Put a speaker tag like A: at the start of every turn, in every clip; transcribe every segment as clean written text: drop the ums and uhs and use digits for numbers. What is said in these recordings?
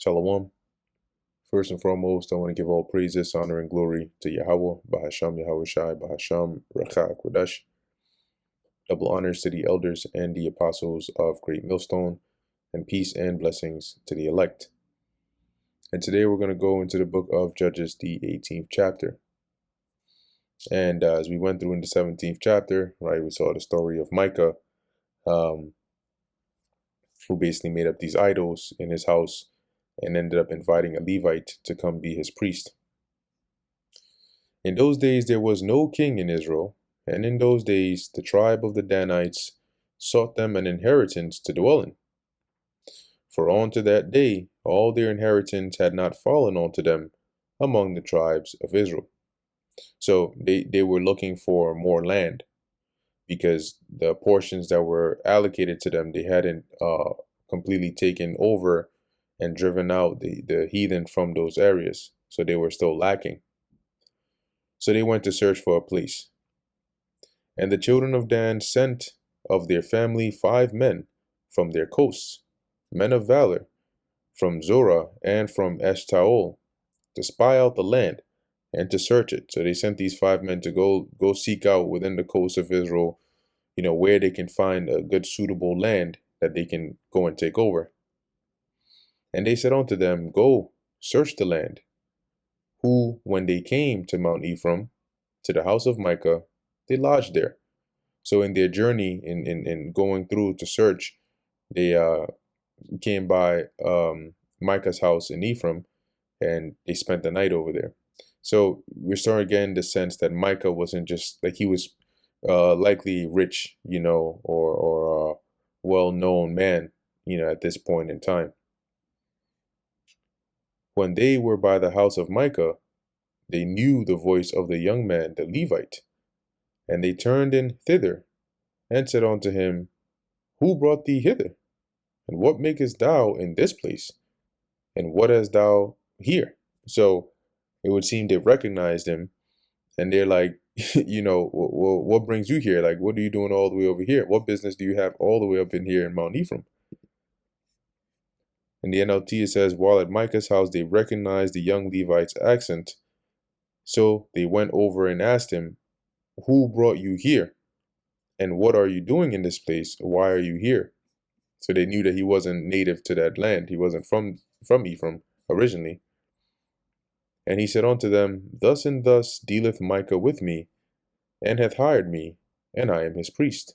A: Shalom. First and foremost, I want to give all praises, honor, and glory to Yahweh, Bahasham Yahweh Shai, Bahasham Recha Kodesh. Double honors to the elders and the apostles of Great Millstone, and peace and blessings to the elect. And today we're going to go into the book of Judges, the 18th chapter. And as we went through in the 17th chapter, right, we saw the story of Micah, who basically made up these idols in his house and ended up inviting a Levite to come be his priest. In those days there was no king in Israel, and in those days the tribe of the Danites sought them an inheritance to dwell in. For unto that day all their inheritance had not fallen unto them among the tribes of Israel. So they were looking for more land, because the portions that were allocated to them, they hadn't completely taken over and driven out the heathen from those areas. So they were still lacking. So they went to search for a place. And the children of Dan sent of their family 5 men from their coasts, men of valor, from Zorah and from Eshtaol, to spy out the land and to search it. So they sent these 5 men to go seek out within the coast of Israel, where they can find a good suitable land that they can go and take over. And they said unto them, Go, search the land. Who, when they came to Mount Ephraim, to the house of Micah, they lodged there. So in their journey, in going through to search, they came by Micah's house in Ephraim, and they spent the night over there. So we're starting again the sense that Micah wasn't just like he was likely rich, or well-known man, at this point in time. When they were by the house of Micah, they knew the voice of the young man, the Levite, and they turned in thither, and said unto him, Who brought thee hither? And what makest thou in this place? And what hast thou here? So it would seem they recognized him, and they're like, what brings you here? Like, what are you doing all the way over here? What business do you have all the way up in here in Mount Ephraim? In the NLT, it says, while at Micah's house, they recognized the young Levite's accent. So they went over and asked him, Who brought you here? And what are you doing in this place? Why are you here? So they knew that he wasn't native to that land. He wasn't from Ephraim originally. And he said unto them, Thus and thus dealeth Micah with me, and hath hired me, and I am his priest.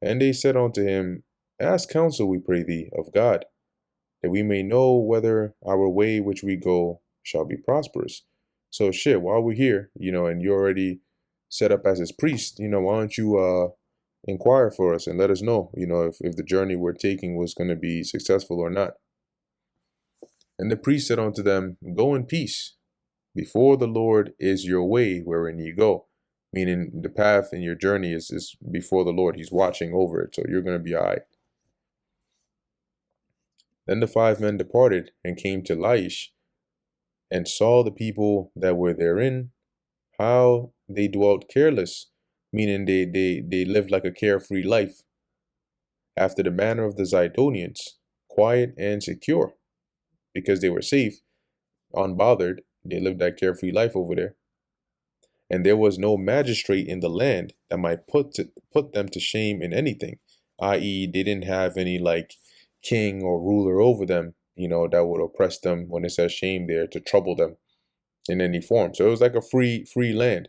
A: And they said unto him, Ask counsel, we pray thee, of God, that we may know whether our way which we go shall be prosperous. So while we're here, and you're already set up as his priest, why don't you inquire for us and let us know, if the journey we're taking was going to be successful or not. And the priest said unto them, Go in peace. Before the Lord is your way wherein ye go. Meaning the path in your journey is before the Lord. He's watching over it, so you're going to be all right. Then the 5 men departed and came to Laish, and saw the people that were therein, how they dwelt careless, meaning they lived like a carefree life, after the manner of the Zidonians, quiet and secure, because they were safe, unbothered. They lived that carefree life over there. And there was no magistrate in the land that might put them to shame in anything, i.e., they didn't have any like king or ruler over them, that would oppress them when it says shame there, to trouble them in any form. So it was like a free land,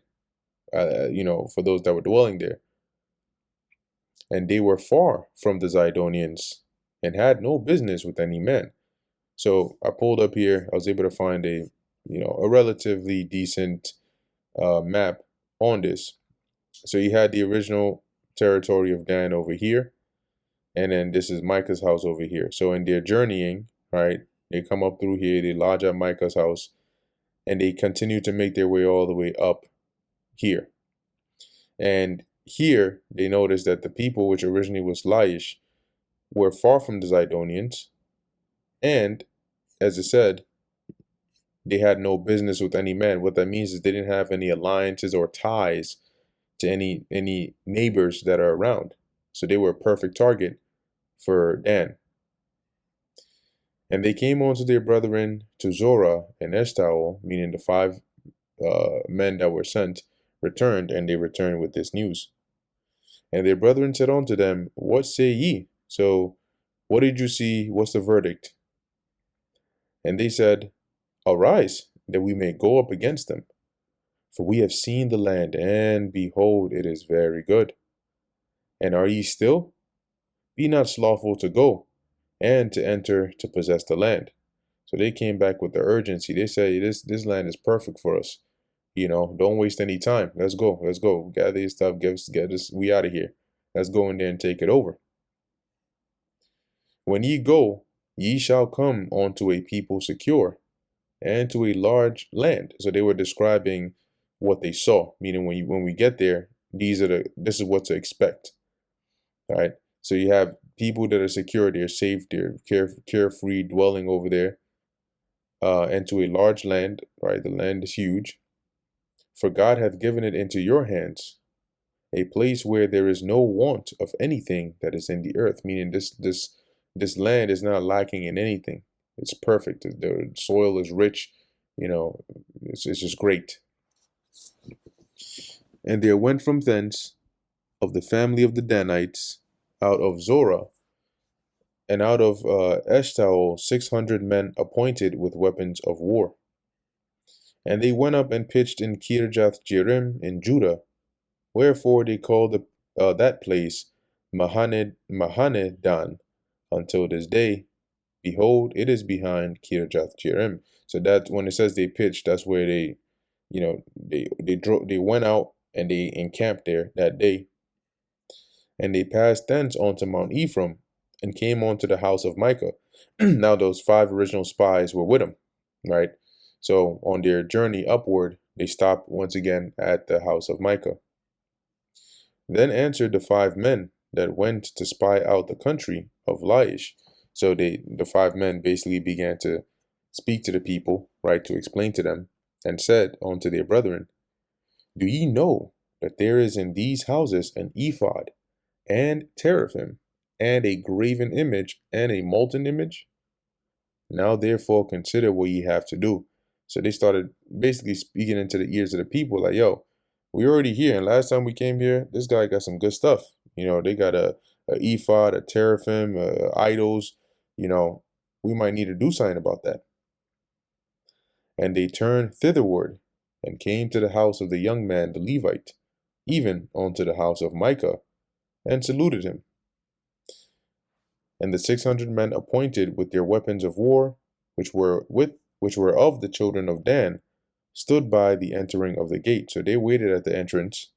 A: for those that were dwelling there. And they were far from the Zidonians, and had no business with any man. So I pulled up here. I was able to find a relatively decent map on this. So you had the original territory of Dan over here, and then this is Micah's house over here. So in their journeying, right, they come up through here, they lodge at Micah's house, and they continue to make their way all the way up here. And here they notice that the people, which originally was Laish, were far from the Zidonians, and as it said, they had no business with any man. What that means is they didn't have any alliances or ties to any neighbors that are around. So they were a perfect target for Dan. And they came unto their brethren to Zorah and Eshtaol, meaning the five men that were sent, returned, and they returned with this news. And their brethren said unto them, What say ye? So, what did you see? What's the verdict? And they said, Arise, that we may go up against them. For we have seen the land, and behold, it is very good. And are ye still? Be not slothful to go, and to enter to possess the land. So they came back with the urgency. They say, this land is perfect for us. Don't waste any time. Let's go. Let's go. Gather your stuff. Get us. We out of here. Let's go in there and take it over. When ye go, ye shall come unto a people secure, and to a large land. So they were describing what they saw, meaning when we get there, this is what to expect. All right. So you have people that are secure, they're safe, they're carefree, dwelling over there, and to a large land. Right. The land is huge. For God hath given it into your hands, a place where there is no want of anything that is in the earth. Meaning this land is not lacking in anything. It's perfect. The soil is rich. It's just great. And there went from thence of the family of the Danites out of Zorah and out of Eshtaol 600 men appointed with weapons of war. And they went up and pitched in Kirjath Jearim in Judah, wherefore they called that place Mahanedan until this day. Behold, it is behind Kirjath Jearim. So that when it says they pitched, that's where they went out and they encamped there that day. And they passed thence on to Mount Ephraim and came on to the house of Micah. Now those 5 original spies were with them, right? So on their journey upward, they stopped once again at the house of Micah. Then answered the 5 men that went to spy out the country of Laish. So the 5 men basically began to speak to the people, right, to explain to them, and said unto their brethren, Do ye know that there is in these houses an ephod, and teraphim, and a graven image, and a molten image? Now therefore consider what ye have to do. So they started basically speaking into the ears of the people, like, yo, we already here, and last time we came here, this guy got some good stuff. They got a ephod, a teraphim, idols. We might need to do something about that. And they turned thitherward, and came to the house of the young man the Levite, even unto the house of Micah, and saluted him. And the 600 men appointed with their weapons of war, which were of the children of Dan, stood by the entering of the gate. So they waited at the entrance.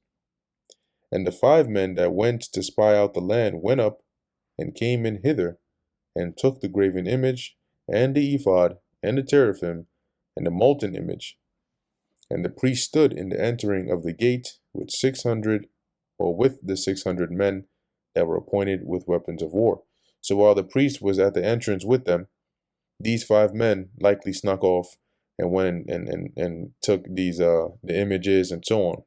A: And the 5 men that went to spy out the land went up, and came in hither, and took the graven image, and the ephod, and the teraphim, and the molten image. And the priest stood in the entering of the gate with the 600 men that were appointed with weapons of war. So while the priest was at the entrance with them, these 5 men likely snuck off and went and took these the images and so on.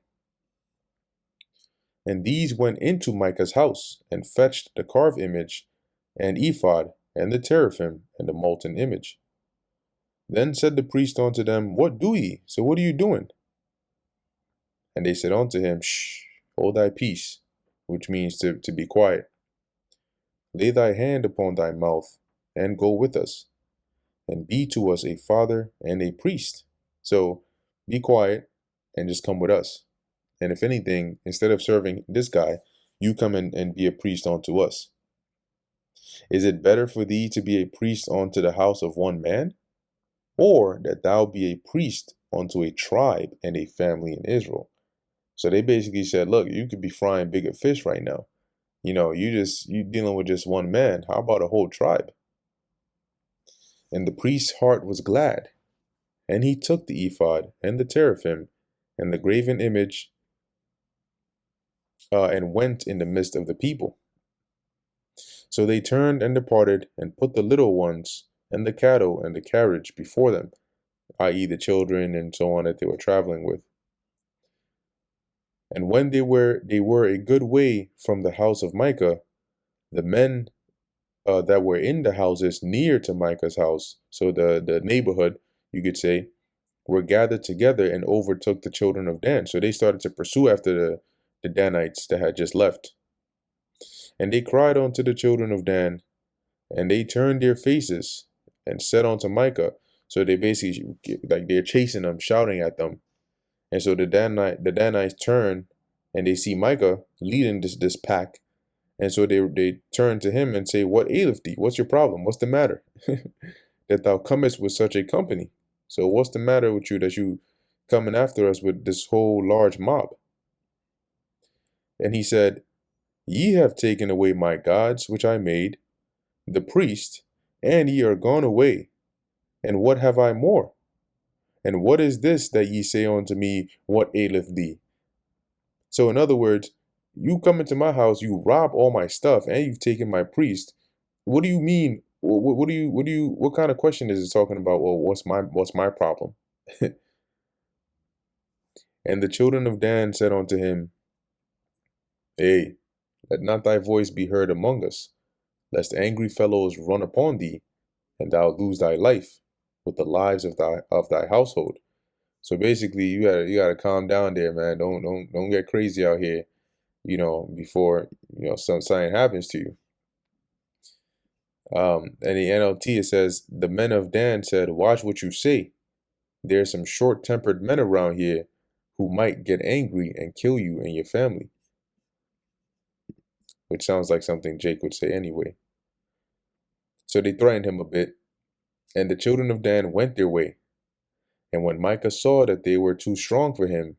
A: And these went into Micah's house and fetched the carved image and ephod and the teraphim and the molten image. Then said the priest unto them, What do ye? So what are you doing? And they said unto him, Shh, hold thy peace, which means to be quiet. Lay thy hand upon thy mouth, and go with us, and be to us a father and a priest. So be quiet and just come with us. And if anything, instead of serving this guy, you come in and be a priest unto us. Is it better for thee to be a priest unto the house of one man, or that thou be a priest unto a tribe and a family in Israel? So they basically said, look, you could be frying bigger fish right now. You dealing with just one man. How about a whole tribe? And the priest's heart was glad, and he took the ephod and the teraphim and the graven image, and went in the midst of the people. So they turned and departed, and put the little ones and the cattle and the carriage before them, i.e. the children and so on that they were traveling with. And when they were a good way from the house of Micah, the men that were in the houses near to Micah's house, so the neighborhood, you could say, were gathered together and overtook the children of Dan. So they started to pursue after the Danites that had just left. And they cried unto the children of Dan, and they turned their faces and said unto Micah. So they basically, like, they're chasing them, shouting at them. And so the Danites turn and they see Micah leading this pack. And so they turn to him and say, What aileth thee? What's your problem? What's the matter? That thou comest with such a company. So what's the matter with you that you coming after us with this whole large mob? And he said, Ye have taken away my gods which I made, the priest, and ye are gone away. And what have I more? And what is this that ye say unto me, What aileth thee? So in other words, you come into my house, you rob all my stuff, and you've taken my priest. What do you mean? What kind of question is it talking about? Well, what's my problem? And the children of Dan said unto him, Hey, let not thy voice be heard among us, lest angry fellows run upon thee, and thou lose thy life with the lives of thy household. So basically, you gotta calm down there, man. Don't get crazy out here, before something happens to you. And the NLT, it says, the men of Dan said, Watch what you say. There's some short-tempered men around here who might get angry and kill you and your family. Which sounds like something Jake would say anyway. So they threatened him a bit, and the children of Dan went their way. And when Micah saw that they were too strong for him,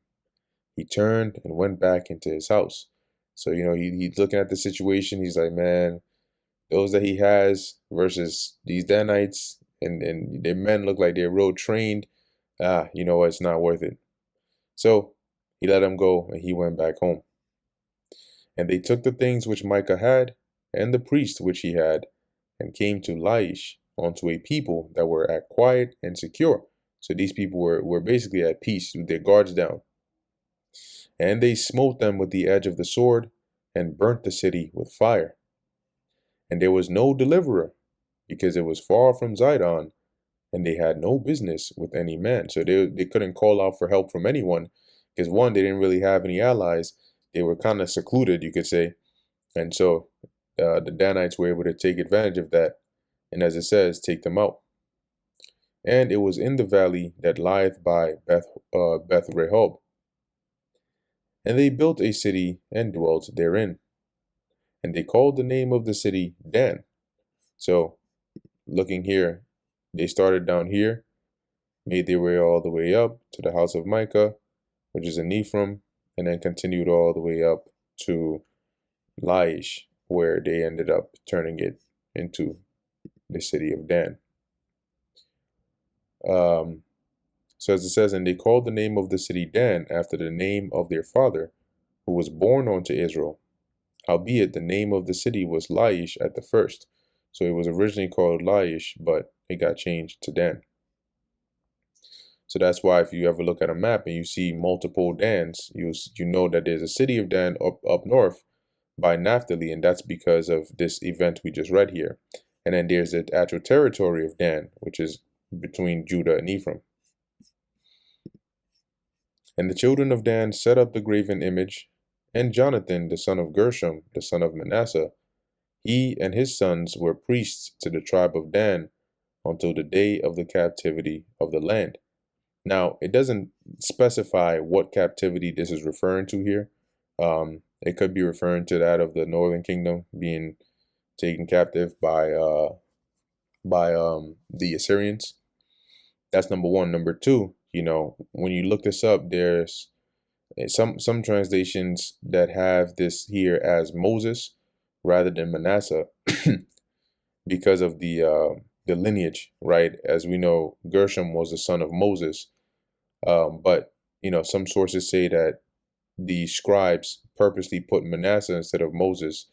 A: he turned and went back into his house. So, he's looking at the situation. He's like, man, those that he has versus these Danites and their men look like they're real trained. You know what? It's not worth it. So he let them go and he went back home. And they took the things which Micah had and the priest which he had and came to Laish unto a people that were at quiet and secure. So these people were basically at peace with their guards down. And they smote them with the edge of the sword and burnt the city with fire. And there was no deliverer, because it was far from Zidon, and they had no business with any man. So they couldn't call out for help from anyone, because one, they didn't really have any allies. They were kind of secluded, you could say. And so the Danites were able to take advantage of that, and as it says, take them out. And it was in the valley that lieth by Beth Rehob. And they built a city and dwelt therein. And they called the name of the city Dan. So looking here, they started down here, made their way all the way up to the house of Micah, which is in Ephraim, and then continued all the way up to Laish, where they ended up turning it into the city of Dan. So as it says, and they called the name of the city Dan after the name of their father, who was born unto Israel. Howbeit the name of the city was Laish at the first. So it was originally called Laish, but it got changed to Dan. So that's why if you ever look at a map and you see multiple Dans, you know that there's a city of Dan up north by Naphtali, and that's because of this event we just read here. And then there's the actual territory of Dan, which is between Judah and Ephraim. And the children of Dan set up the graven image, and Jonathan, the son of Gershom, the son of Manasseh, he and his sons were priests to the tribe of Dan until the day of the captivity of the land. Now, it doesn't specify what captivity this is referring to here. It could be referring to that of the northern kingdom being taken captive by the Assyrians. That's number one. Number two, when you look this up, there's some translations that have this here as Moses rather than Manasseh because of the lineage, right? As we know, Gershom was the son of Moses, but some sources say that the scribes purposely put Manasseh instead of Moses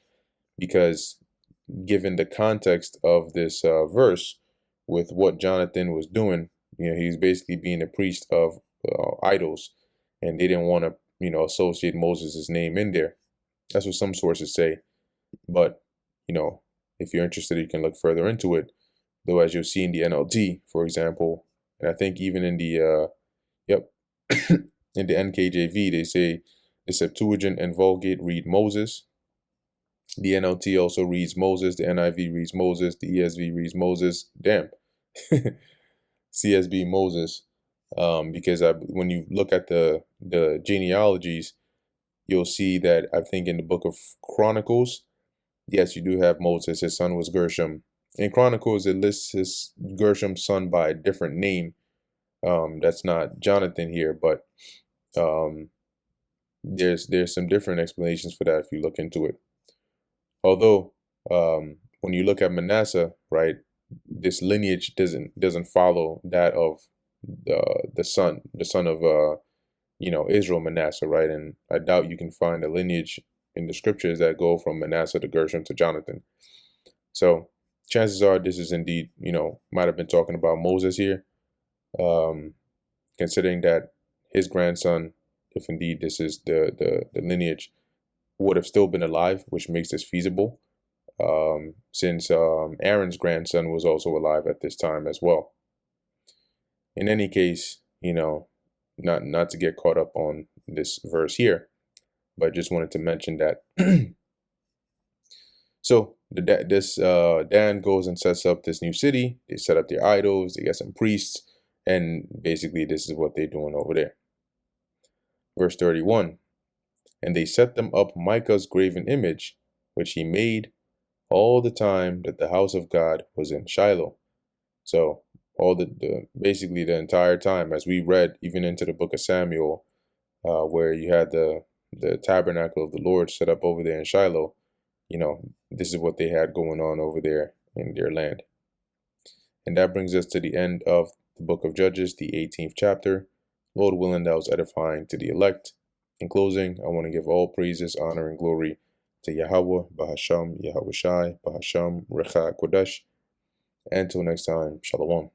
A: because, given the context of this verse with what Jonathan was doing, he's basically being a priest of idols, and they didn't want to, associate Moses' name in there. That's what some sources say. But, if If you're interested, you can look further into it. Though, as you'll see in the NLT, for example, and I think even in the yep, in the NKJV, they say the Septuagint and Vulgate read Moses. The NLT also reads Moses. The NIV reads Moses. The ESV reads Moses. Damn. CSB Moses. Because when you look at the genealogies, you'll see that I think in the book of Chronicles, yes, you do have Moses. His son was Gershom. In Chronicles, it lists his Gershom's son by a different name. That's not Jonathan here, but there's some different explanations for that if you look into it. Although when you look at Manasseh, right, this lineage doesn't follow that of the son of Israel, Manasseh, right? And I doubt you can find a lineage in the scriptures that go from Manasseh to Gershom to Jonathan. So chances are this is indeed, might have been talking about Moses here, considering that his grandson, if indeed this is the lineage, would have still been alive, which makes this feasible, since Aaron's grandson was also alive at this time as well. In any case, not to get caught up on this verse here, but just wanted to mention that. So Dan goes and sets up this new city. They set up their idols. They get some priests, and basically this is what they're doing over there. Verse 31. And they set them up Micah's graven image, which he made all the time that the house of God was in Shiloh. So all basically the entire time, as we read even into the book of Samuel, where you had the tabernacle of the Lord set up over there in Shiloh, this is what they had going on over there in their land. And that brings us to the end of the book of Judges, the 18th chapter. Lord willing, that was edifying to the elect. In closing, I want to give all praises, honor, and glory to Yahweh, Bahasham, Yahweh Shai, Bahasham, Recha Kodesh. Until next time, Shalom.